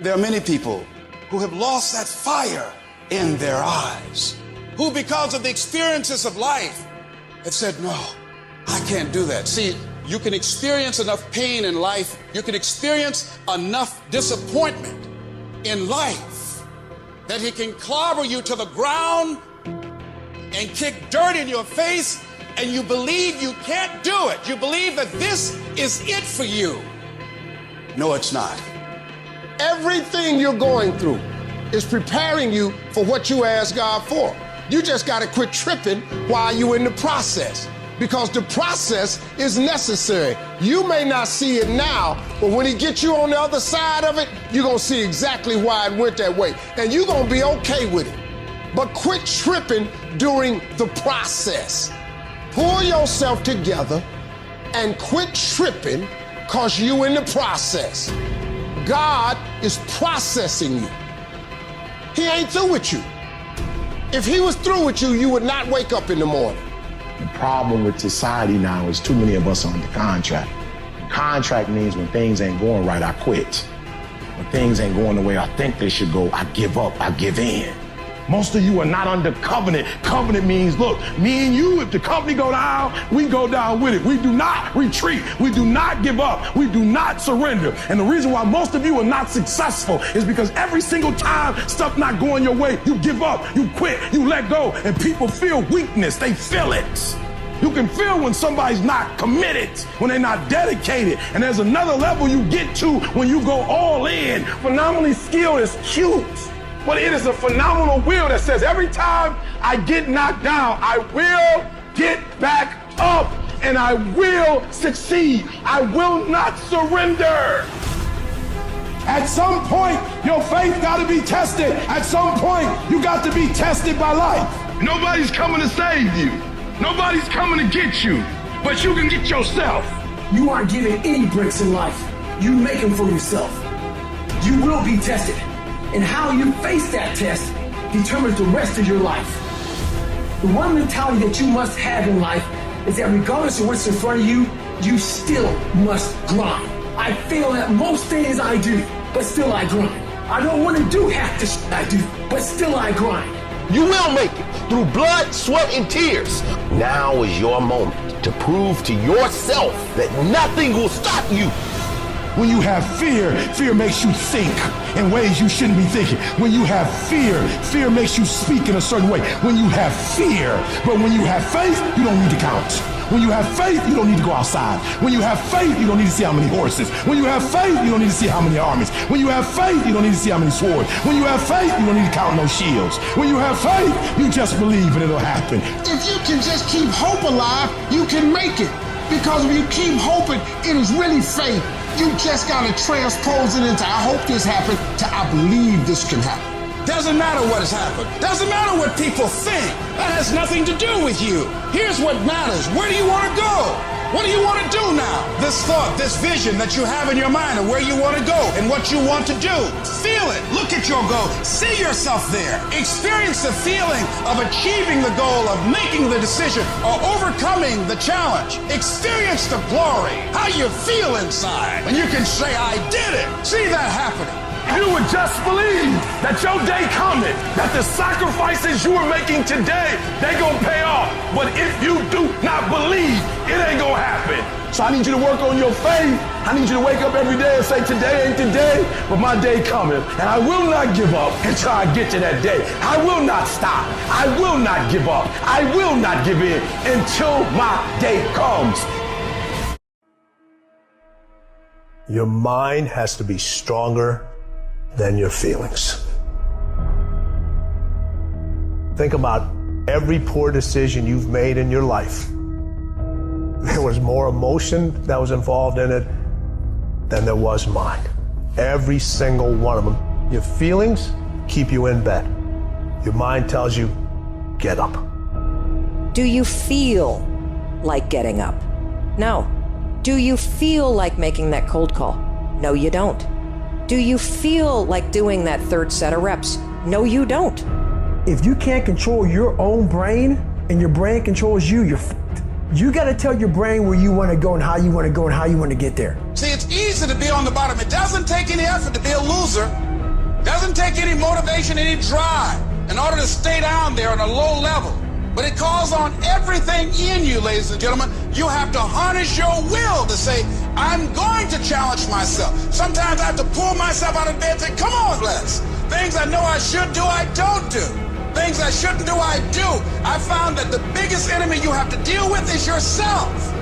There are many people who have lost that fire in their eyes, who because of the experiences of life have said, no, I can't do that. See, you can experience enough pain in life, you can experience enough disappointment in life that he can clobber you to the ground and kick dirt in your face, and you believe you can't do it. You believe that this is it for you. No, it's not. Everything you're going through is preparing you for what you ask God for. You just got to quit tripping while you're in the process, because the process is necessary. You may not see it now, but when he gets you on the other side of it, you're going to see exactly why it went that way, and you're going to be okay with it. But quit tripping during the process. Pull yourself together and quit tripping, because you're in the process. God is processing you. He ain't through with you. If he was through with you, you would not wake up in the morning. The problem with society now is too many of us are under contract. Contract means when things ain't going right, I quit. When things ain't going the way I think they should go, I give up, I give in. Most of you are not under covenant. Covenant means, look, me and you, if the company go down, we go down with it. We do not retreat. We do not give up. We do not surrender. And the reason why most of you are not successful is because every single time stuff not going your way, you give up, you quit, you let go, and people feel weakness. They feel it. You can feel when somebody's not committed, when they're not dedicated. And there's another level you get to when you go all in. Phenomenally skilled is cute, but it is a phenomenal will that says every time I get knocked down, I will get back up and I will succeed. I will not surrender. At some point, your faith got to be tested. At some point, you got to be tested by life. Nobody's coming to save you. Nobody's coming to get you, but you can get yourself. You aren't given any breaks in life. You make them for yourself. You will be tested. And how you face that test determines the rest of your life. The one mentality that you must have in life is that regardless of what's in front of you, you still must grind. I fail at most things I do, but still I grind. I don't want to do half the shit I do, but still I grind. You will make it through blood, sweat, and tears. Now is your moment to prove to yourself that nothing will stop you. When you have fear, fear makes you think in ways you shouldn't be thinking. When you have fear, fear makes you speak in a certain way. When you have fear, but when you have faith, you don't need to count. When you have faith, you don't need to go outside. When you have faith, you don't need to see how many horses. When you have faith, you don't need to see how many armies. When you have faith, you don't need to see how many swords. When you have faith, you don't need to count no shields. When you have faith, you just believe and it'll happen. If you can just keep hope alive, you can make it. Because if you keep hoping, it is really faith. You just gotta transpose it into I hope this happened to I believe this can happen. Doesn't matter what has happened. Doesn't matter what people think. That has nothing to do with you. Here's what matters. Where do you want to go? What do you want to do now? This thought, this vision that you have in your mind of where you want to go and what you want to do. Feel it. Look at your goal. See yourself there. Experience the feeling of achieving the goal, of making the decision, or overcoming the challenge. Experience the glory, how you feel inside. And you can say, I did it. See that happening. If you would just believe that your day coming, that the sacrifices you are making today, they gonna pay off. But if you do not believe, it ain't gonna happen. So I need you to work on your faith. I need you to wake up every day and say, today ain't the day, but my day coming. And I will not give up until I get to that day. I will not stop. I will not give up. I will not give in until my day comes. Your mind has to be stronger than your feelings. Think about every poor decision you've made in your life. There was more emotion that was involved in it than there was mine. Every single one of them. Your feelings keep you in bed. Your mind tells you, get up. Do you feel like getting up? No. Do you feel like making that cold call? No, you don't. Do you feel like doing that third set of reps? No, you don't. If you can't control your own brain and your brain controls you, you're f***ed. You got to tell your brain where you want to go and how you want to go and how you want to get there. See, it's easy to be on the bottom. It doesn't take any effort to be a loser. Doesn't take any motivation, any drive in order to stay down there on a low level. But it calls on everything in you, ladies and gentlemen. You have to harness your will to say, I'm going to challenge myself. Sometimes I have to pull myself out of bed and say, come on, Les. Things I know I should do, I don't do. Things I shouldn't do, I do. I found that the biggest enemy you have to deal with is yourself.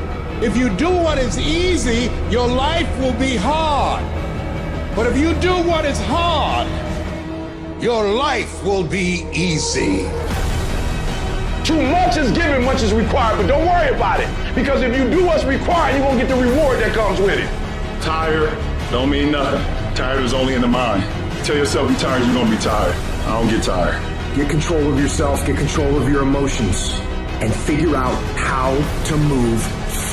If you do what is easy, your life will be hard. But if you do what is hard, your life will be easy. Too much is given, much is required, but don't worry about it. Because if you do what's required, you're going to get the reward that comes with it. Tired don't mean nothing. Tired is only in the mind. Tell yourself you're tired, you're going to be tired. I don't get tired. Get control of yourself, get control of your emotions, and figure out how to move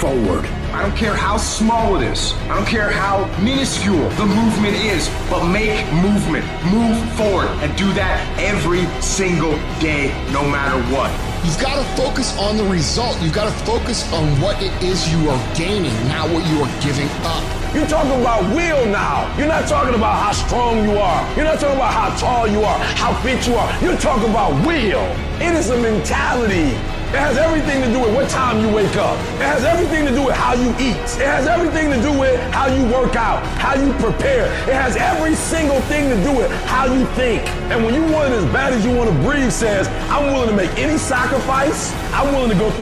forward. I don't care how small it is. I don't care how minuscule the movement is, but make movement. Move forward and do that every single day, no matter what. You've got to focus on the result. You've got to focus on what it is you are gaining, not what you are giving up. You're talking about will now. You're not talking about how strong you are. You're not talking about how tall you are, how fit you are. You're talking about will. It is a mentality. It has everything to do with what time you wake up. It has everything to do with how you eat. It has everything to do with how you work out, how you prepare. It has every single thing to do with how you think. And when you want it as bad as you want to breathe says, I'm willing to make any sacrifice. I'm willing to go through